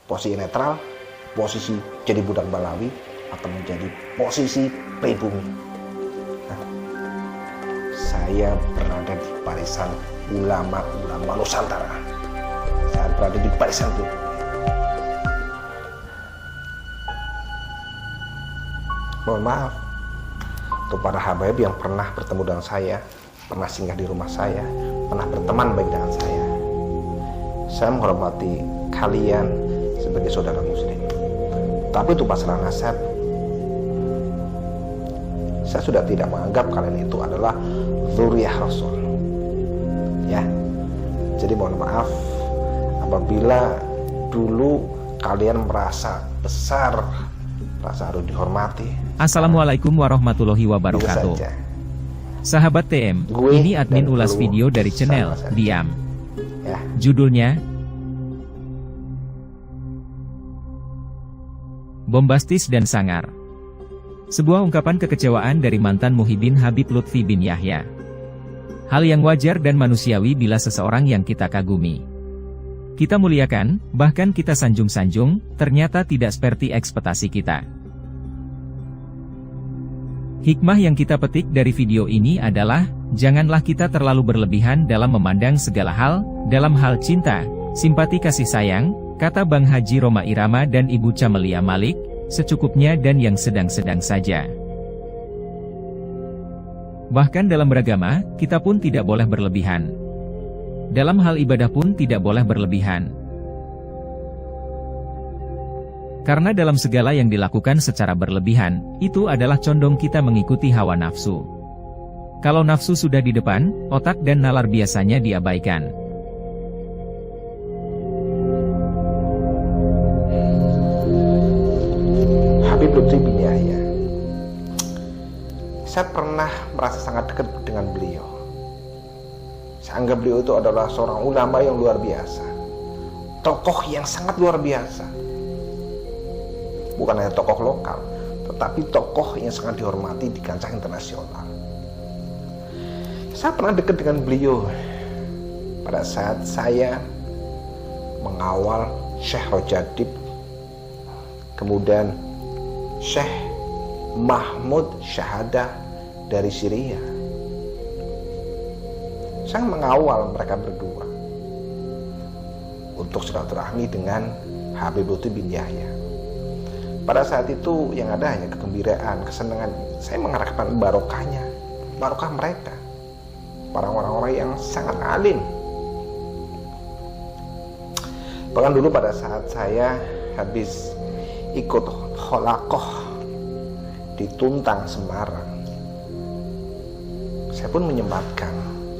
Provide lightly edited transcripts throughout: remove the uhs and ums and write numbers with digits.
posisi netral, posisi jadi budak Balawi, atau menjadi posisi pribumi. Nah, saya berada di barisan ulama-ulama Nusantara. Saya berada di barisan itu. Mohon maaf untuk para habaib yang pernah bertemu dengan saya, pernah singgah di rumah saya, pernah berteman baik dengan saya. Saya menghormati kalian sebagai saudara muslim. Tapi untuk masalah nasab, saya sudah tidak menganggap kalian itu adalah dzurriyyah Rasul. Ya. Jadi mohon maaf apabila dulu kalian merasa besar, merasa harus dihormati. Assalamualaikum warahmatullahi wabarakatuh. Sahabat TM, ini admin ulas video dari channel Diam. Ya. Judulnya Bombastis dan Sangar. Sebuah ungkapan kekecewaan dari mantan Muhyiddin Habib Lutfi bin Yahya. Hal yang wajar dan manusiawi bila seseorang yang kita kagumi, kita muliakan, bahkan kita sanjung-sanjung, ternyata tidak seperti ekspektasi kita. Hikmah yang kita petik dari video ini adalah, janganlah kita terlalu berlebihan dalam memandang segala hal, dalam hal cinta, simpati kasih sayang, kata Bang Haji Roma Irama dan Ibu Camelia Malik, secukupnya dan yang sedang-sedang saja. Bahkan dalam beragama, kita pun tidak boleh berlebihan. Dalam hal ibadah pun tidak boleh berlebihan. Karena dalam segala yang dilakukan secara berlebihan, itu adalah condong kita mengikuti hawa nafsu. Kalau nafsu sudah di depan, otak dan nalar biasanya diabaikan. Habib Lutfi bin Yahya, saya pernah merasa sangat dekat dengan beliau. Saya anggap beliau itu adalah seorang ulama yang luar biasa, tokoh yang sangat luar biasa. Bukan hanya tokoh lokal, tetapi tokoh yang sangat dihormati di kancah internasional. Saya pernah dekat dengan beliau pada saat saya mengawal Syekh Rojadib, kemudian Syekh Mahmud Syahadah dari Syria. Saya mengawal mereka berdua untuk silaturahmi dengan Habib Lutfi bin Yahya. Pada saat itu yang ada hanya kegembiraan, kesenangan. Saya mengharapkan barokahnya, barokah mereka, para orang-orang yang sangat alim. Bahkan dulu pada saat saya habis ikut kholakoh di Tuntang, Semarang, saya pun menyempatkan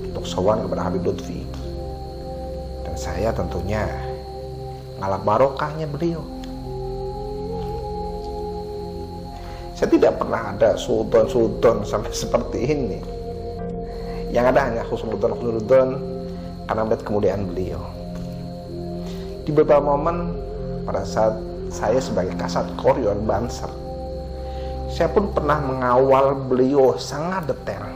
untuk sowan kepada Habib Lutfi, dan saya tentunya ngalap barokahnya beliau. Saya tidak pernah ada sultan sampai seperti ini. Yang ada hanya husnudon karena melihat kemuliaan beliau. Di beberapa momen pada saat saya sebagai kasat Koryon Banser, saya pun pernah mengawal beliau sangat detail.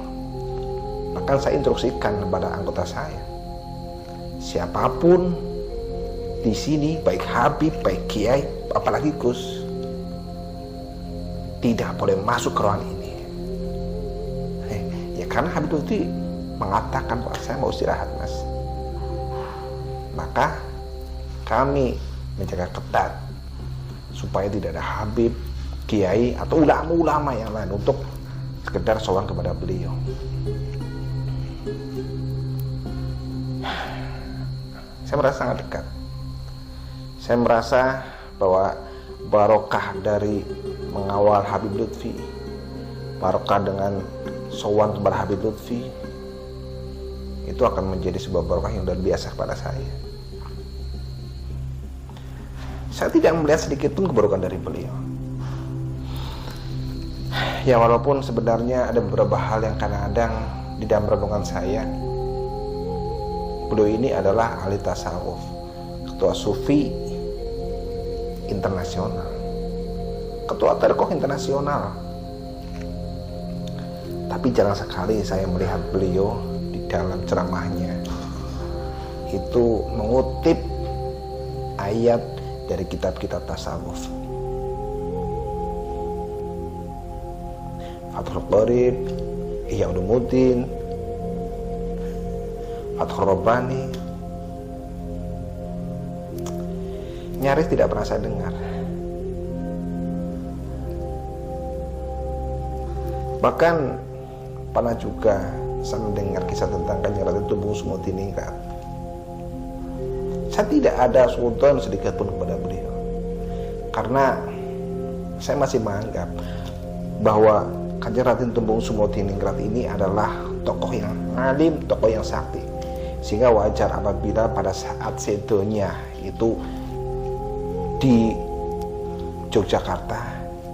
Bahkan saya instruksikan kepada anggota saya, siapapun di sini, baik Habib, baik Kiai, apalagi Gus, tidak boleh masuk ke ruangan ini. Ya karena Habib Lutfi mengatakan bahwa saya mau istirahat, Mas. Maka kami menjaga ketat supaya tidak ada Habib, Kiai atau ulama-ulama yang lain untuk sekedar sowan kepada beliau. Saya merasa sangat dekat. Saya merasa bahwa barokah dari mengawal Habib Lutfi, barokah dengan sowan kepada Habib Lutfi, itu akan menjadi sebuah barokah yang luar biasa kepada saya. Saya tidak melihat sedikit pun keburukan dari beliau. Ya walaupun sebenarnya ada beberapa hal yang kadang-kadang di dalam renungan saya, beliau ini adalah ahli tasawuf, ketua sufi internasional, ketua tarekoh internasional. Tapi jarang sekali saya melihat beliau di dalam ceramahnya itu mengutip ayat dari kitab-kitab tasawuf. Fathul Qorib, Ihya Ulumuddin, Fathur Rabbani, nyaris tidak pernah saya dengar. Bahkan pernah juga saya mendengar kisah tentang Kanjeng Raden Tumenggung Sumotiningrat. Saya tidak ada suudzon sedikit pun kepada beliau, karena saya masih menganggap bahwa Kanjeng Raden Tumenggung Sumotiningrat ini adalah tokoh yang alim, tokoh yang sakti, sehingga wajar apabila pada saat sedonya itu di Yogyakarta,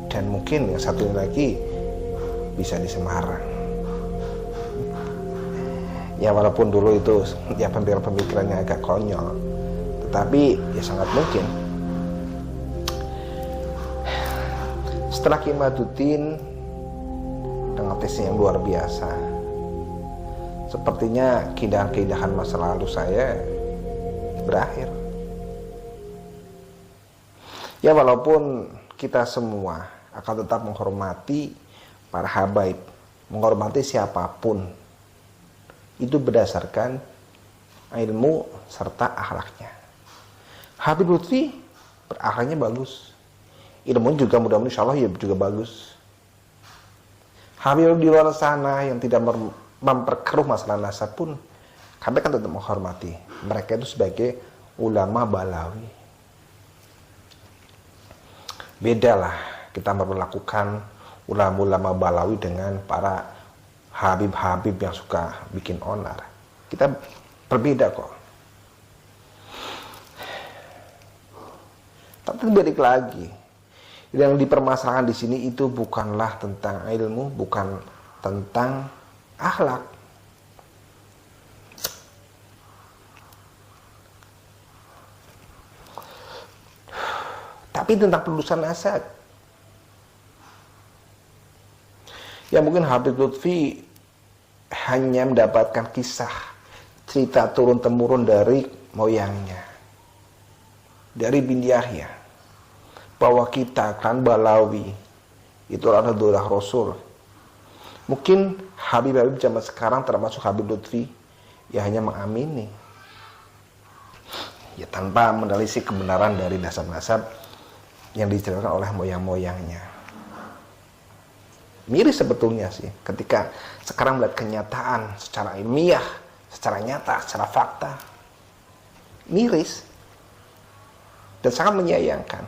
dan mungkin yang satunya lagi bisa di Semarang. Ya walaupun dulu itu ya pemikirannya agak konyol, tetapi ya sangat mungkin. Setelah Ki Imaduddin dengan tesnya yang luar biasa, sepertinya keindahan-keindahan masa lalu saya berakhir. Ya walaupun kita semua akan tetap menghormati para habaib, menghormati siapapun, itu berdasarkan ilmu serta akhlaknya. Habib Lutfi berakhlaknya bagus, ilmu juga mudah-mudahan insya Allah ya juga bagus. Habib di luar sana yang tidak memperkeruh masalah nasab pun, kami kan tetap menghormati mereka itu sebagai ulama Balawi. Bedalah kita memperlakukan ulama-ulama Balawi dengan para habib-habib yang suka bikin onar. Kita berbeda kok. Tapi balik lagi, yang dipermasalahkan di sini itu bukanlah tentang ilmu, bukan tentang akhlak. Tapi tentang pelurusan nasab. Ya mungkin Habib Lutfi hanya mendapatkan kisah, cerita turun-temurun dari moyangnya, dari bin Yahya, bahwa kita kan Balawi itu adalah Rasul. Mungkin Habib-habib zaman sekarang termasuk Habib Lutfi ya hanya mengamini, ya tanpa menelisik kebenaran dari nasab-nasab yang diceritakan oleh moyang-moyangnya. Miris sebetulnya sih ketika sekarang melihat kenyataan secara ilmiah, secara nyata, secara fakta. Miris dan sangat menyayangkan.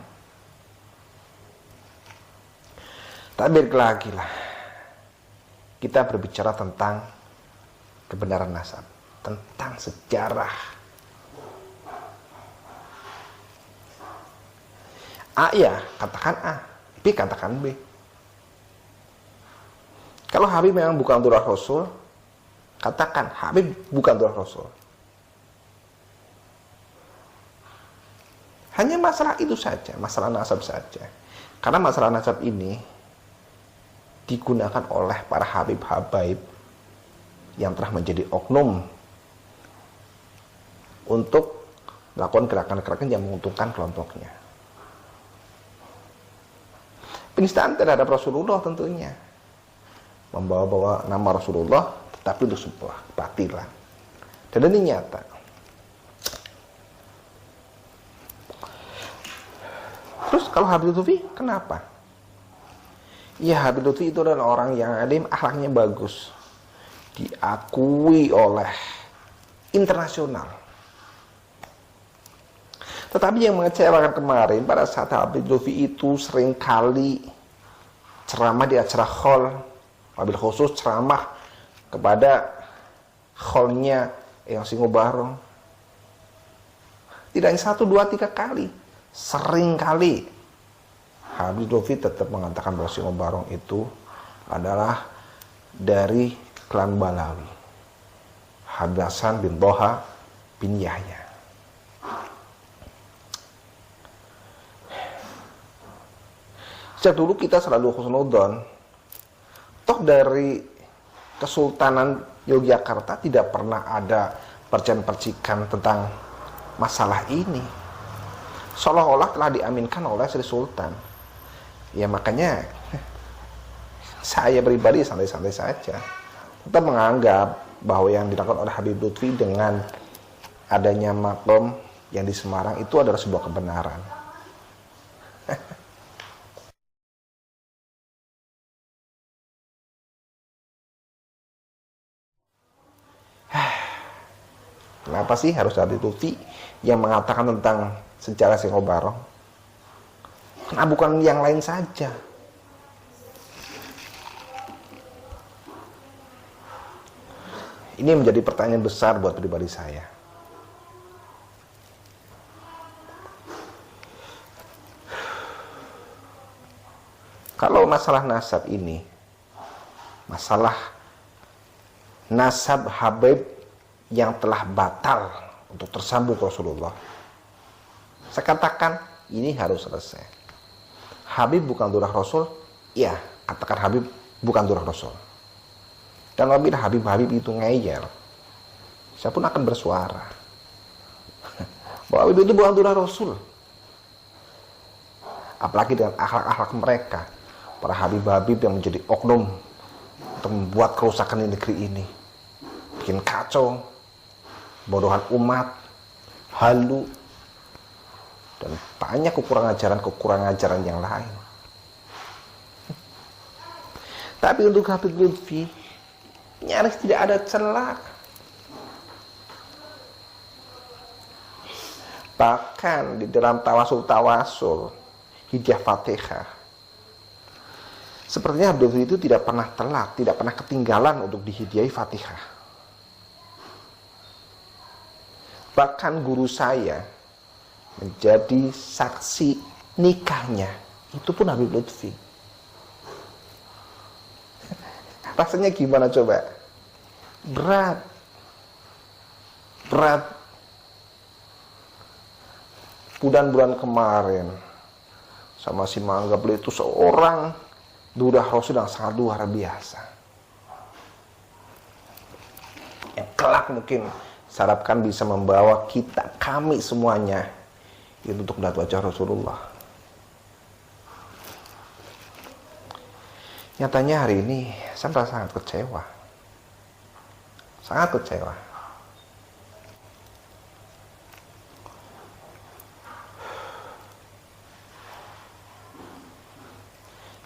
Tapi balik lagi lah, kita berbicara tentang kebenaran nasab, tentang sejarah. A ya katakan A, B katakan B. Kalau Habib memang bukan Abdullah Rasul, katakan Habib bukan Abdullah Rasul. Hanya masalah itu saja, masalah nasab saja. Karena masalah nasab ini digunakan oleh para Habib-habaib yang telah menjadi oknum untuk melakukan gerakan-gerakan yang menguntungkan kelompoknya. Penistaan terhadap Rasulullah tentunya, membawa-bawa nama Rasulullah tetapi itu sebuah kebatilan, dan ini nyata. Terus kalau Habib Lutfi kenapa? Ya Habib Lutfi itu adalah orang yang alim, akhlaknya bagus, diakui oleh internasional. Tetapi yang mengecewakan kemarin pada saat Habib Lutfi itu seringkali ceramah di acara khol, wabil khusus ceramah kepada kholnya yang Singo Barong. Tidak hanya 1, 2, 3 kali, sering kali Habib Lutfi tetap mengatakan bahwa Singo Barong itu adalah dari klan Balawi, Habib Hasan bin Toha bin Yahya. Sejak dulu kita selalu husnudzon. Toh dari Kesultanan Yogyakarta tidak pernah ada percikan-percikan tentang masalah ini. seolah-olah telah diaminkan oleh Sri Sultan. Ya makanya saya pribadi santai-santai saja, tetap menganggap bahwa yang dilakukan oleh Habib Lutfi dengan adanya makom yang di Semarang itu adalah sebuah kebenaran. Kenapa sih harus Habib Lutfi yang mengatakan tentang sejarah Singo Barong? Kenapa bukan yang lain saja? Ini menjadi pertanyaan besar buat pribadi saya. Kalau masalah nasab ini, masalah nasab Habib yang telah batal untuk tersambung ke Rasulullah, saya katakan ini harus selesai. Habib bukan durah Rasul, ya katakan Habib bukan durah Rasul. Dan apabila Habib itu ngeyel, saya pun akan bersuara bahwa Habib itu bukan durah Rasul. Apalagi dengan akhlak-akhlak mereka, para Habib yang menjadi oknum untuk membuat kerusakan di negeri ini, bikin kacau, bodohan umat, halu, dan banyak kekurangan ajaran yang lain. Tapi untuk Habib Lutfi nyaris tidak ada celah. Bahkan di dalam tawasul hidayah Fatihah, sepertinya Habib Lutfi itu tidak pernah telat, tidak pernah ketinggalan untuk dihidayai Fatihah. Bahkan guru saya menjadi saksi nikahnya itu pun Habib Lutfi. Rasanya gimana coba? Berat. Bulan-bulan kemarin sama si Mangga, beliau itu seorang durah Rasul yang sangat luar biasa, yang kelak mungkin harapkan bisa membawa kami semuanya itu untuk melihat wajah Rasulullah. Nyatanya hari ini saya merasa sangat kecewa. Sangat kecewa.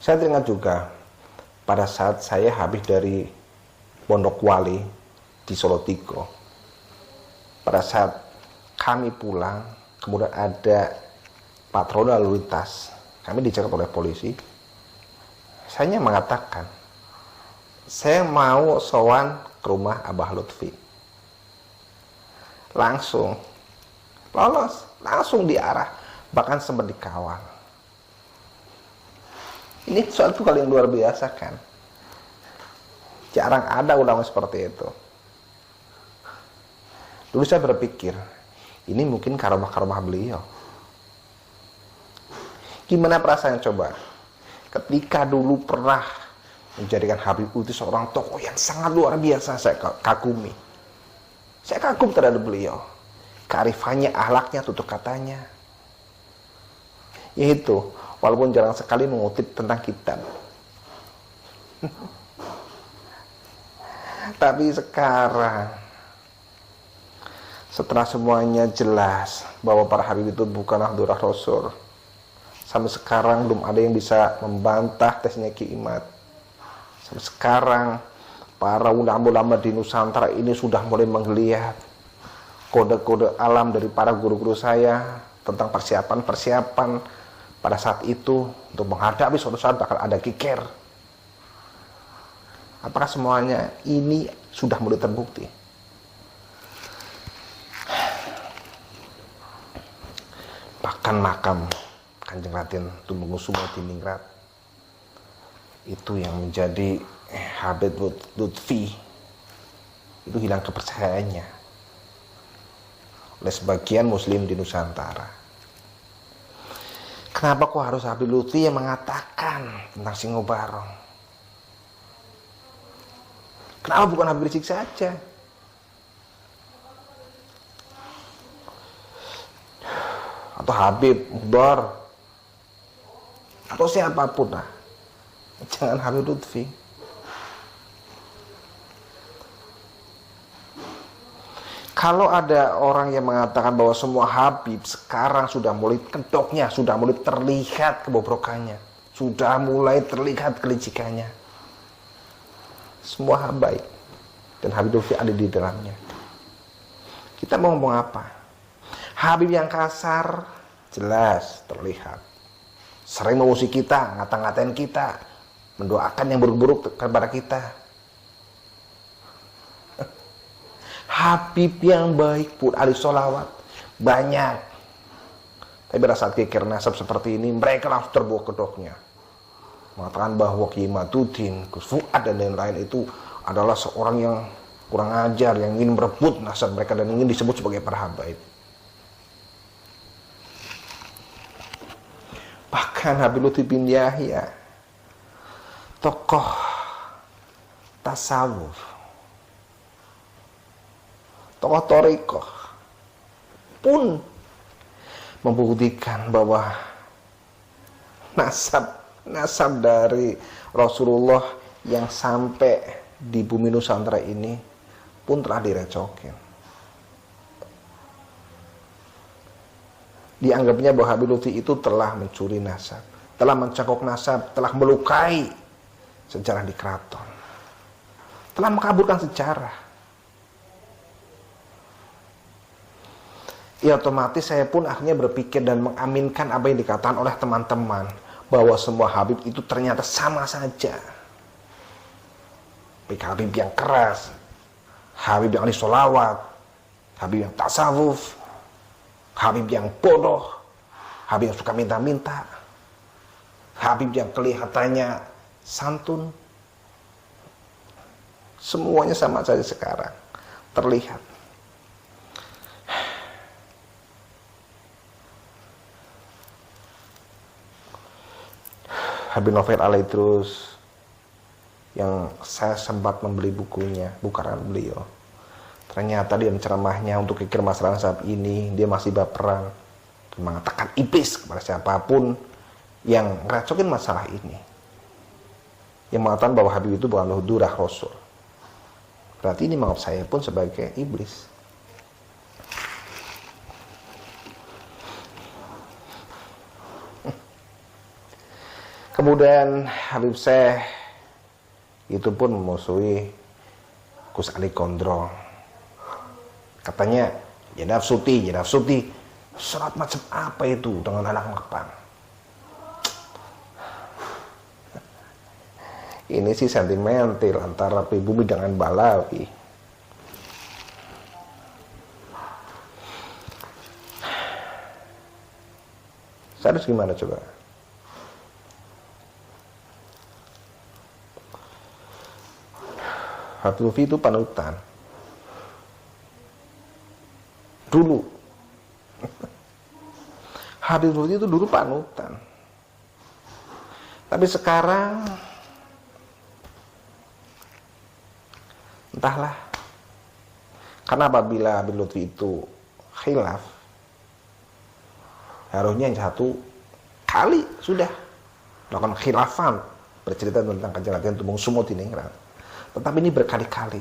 Saya teringat juga pada saat saya habis dari Pondok Wali di Solo Tigo. Pada saat kami pulang, kemudian ada patroli lalu lintas. Kami dicegat oleh polisi. Saya mengatakan, saya mau sowan ke rumah Abah Lutfi. Langsung lolos, langsung diarah, bahkan sempat dikawal. Ini suatu hal yang luar biasa kan. Jarang ada ulama seperti itu. Dulu saya berpikir, ini mungkin karomah-karomah beliau. Gimana perasaan coba? Ketika dulu pernah menjadikan Habib itu seorang tokoh yang sangat luar biasa, saya kagumi. Saya kagum terhadap beliau. Kearifannya, akhlaknya, tutur katanya. Yaitu, walaupun jarang sekali mengutip tentang kitab. Tapi sekarang, setelah semuanya jelas bahwa para Habib itu bukanlah durah Rasul, sampai sekarang belum ada yang bisa membantah tesnya Ki Imad. Sampai sekarang para ulama-ulama di Nusantara ini sudah mulai menggeliat kode-kode alam dari para guru-guru saya tentang persiapan pada saat itu untuk menghadapi suatu saat bakal ada kiker. Apakah semuanya ini sudah mulai terbukti? Bahkan makam Kanjeng Raden Tumengkusumo Diningrat itu yang menjadi Habib Lutfi itu hilang kepercayaannya oleh sebagian muslim di Nusantara. Kenapa kok harus Habib Lutfi yang mengatakan tentang Singo Barong? Kenapa bukan Habib Rizik saja? atau Habib Mudor atau siapapun lah, jangan Habib Lutfi. Kalau ada orang yang mengatakan bahwa semua Habib sekarang sudah mulai kedoknya, sudah mulai terlihat kebobrokannya, sudah mulai terlihat kelicikannya, semua baik dan Habib Lutfi ada di dalamnya. Kita mau ngomong apa? Habib yang kasar jelas terlihat, sering memusuhi kita, ngata-ngatain kita, mendoakan yang buruk-buruk kepada kita. Habib yang baik pun ahli sholawat banyak, tapi pada saat kikir nasab seperti ini mereka langsung terbuat kedoknya, mengatakan bahwa Kiai Matuddin, Gus Fuad dan lain-lain itu adalah seorang yang kurang ajar, yang ingin merebut nasab mereka dan ingin disebut sebagai para habaib. Bahkan Habib Lutfi bin Yahya, tokoh tasawuf, tokoh thariqah pun membuktikan bahwa nasab dari Rasulullah yang sampai di bumi Nusantara ini pun telah direcokin. Dianggapnya bahwa Habib Lutfi itu telah mencuri nasab, telah mencangkok nasab, telah melukai sejarah di keraton, telah mengkaburkan sejarah. Ya otomatis saya pun akhirnya berpikir dan mengaminkan apa yang dikatakan oleh teman-teman, bahwa semua Habib itu ternyata sama saja. Baik Habib yang keras, Habib yang ahli sholawat, Habib yang tasawuf, Habib yang bodoh, Habib yang suka minta-minta, Habib yang kelihatannya santun. Semuanya sama saja sekarang terlihat. Habib Novel Alaidrus yang saya sempat membeli bukunya, bukaran beliau. Ternyata dia ceramahnya untuk kikir masalah saat ini, dia masih baperan, mengatakan iblis kepada siapapun yang ngeracokin masalah ini, yang mengatakan bahwa Habib itu bukan durah Rasul. Berarti ini maaf saya pun sebagai iblis. Kemudian Habib Syekh itu pun memusuhi Gus Ali Gondrong. Katanya, ya nafsuti, sholat macam apa itu dengan anak mapan? Ini sih sentimental antara pribumi dengan Balawi. Saya harus gimana coba? Habib Lutfi itu panutan dulu. Habib Lutfi itu dulu panutan, tapi sekarang entahlah. Karena apabila Habib Lutfi itu khilaf, harusnya yang satu kali sudah melakukan khilafan, bercerita tentang kejahatan tumbung sumut ini. Tetapi ini berkali-kali,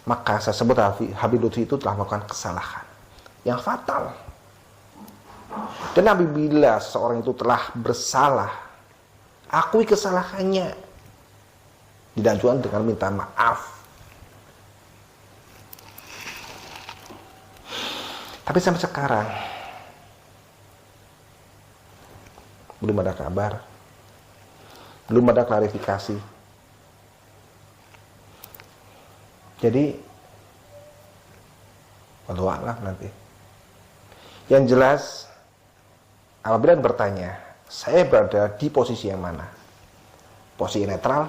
maka saya sebut Habib Lutfi itu telah melakukan kesalahan yang fatal. Dan apabila seorang itu telah bersalah, akui kesalahannya, dilanjutkan dengan minta maaf. Tapi sampai sekarang belum ada kabar, belum ada klarifikasi. Jadi wallahu a'lam nanti. Yang jelas, apabila bertanya, saya berada di posisi yang mana? Posisi netral,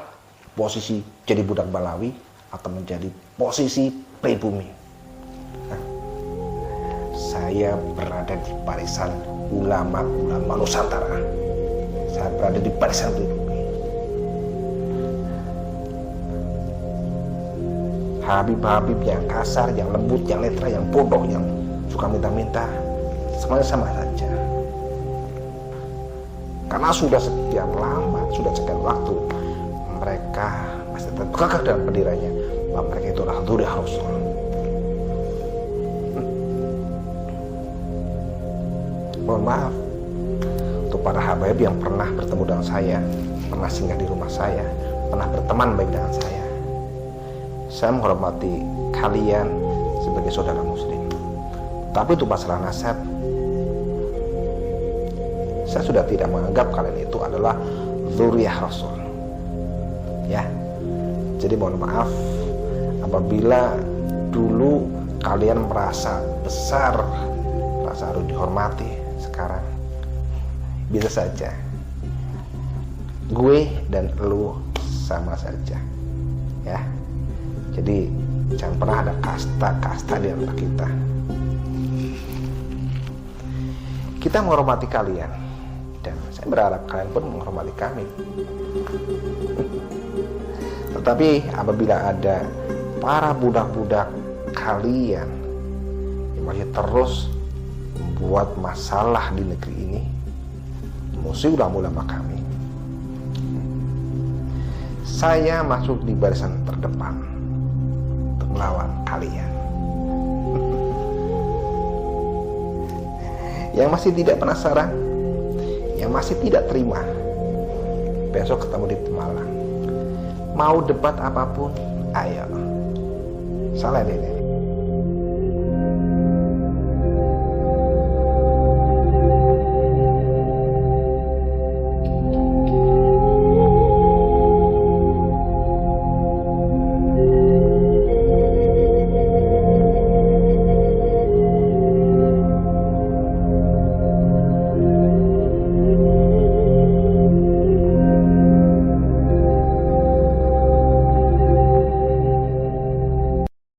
posisi jadi budak Balawi, atau menjadi posisi pribumi? Nah, saya berada di barisan ulama-ulama Nusantara. Saya berada di barisan pribumi. Habib-habib yang kasar, yang lembut, yang netra, yang bodoh, yang suka minta-minta, semuanya sama saja. Karena sudah sekian lama, sudah sekian waktu mereka masih terkekeh dalam pendiriannya bahwa mereka itu adalah dzurriyyah Rasul. Mohon maaf untuk para habaib yang pernah bertemu dengan saya, pernah singgah di rumah saya, pernah berteman baik dengan saya. Saya menghormati kalian sebagai saudara muslim. Tapi untuk masalah nasab, saya sudah tidak menganggap kalian itu adalah dzurriyyah Rasul. Ya. Jadi mohon maaf apabila dulu kalian merasa besar, merasa harus dihormati. Sekarang bisa saja gue dan lu sama saja. Ya. Jadi jangan pernah ada kasta-kasta di antara kita. Kita menghormati kalian dan saya berharap kalian pun menghormati kami. Tetapi apabila ada para budak-budak kalian yang masih terus membuat masalah di negeri ini, musuh ulama kami, saya masuk di barisan terdepan untuk melawan kalian. Yang masih tidak penasaran, yang masih tidak terima, besok ketemu di Pemalang. Mau debat apapun, ayo. Salah ini.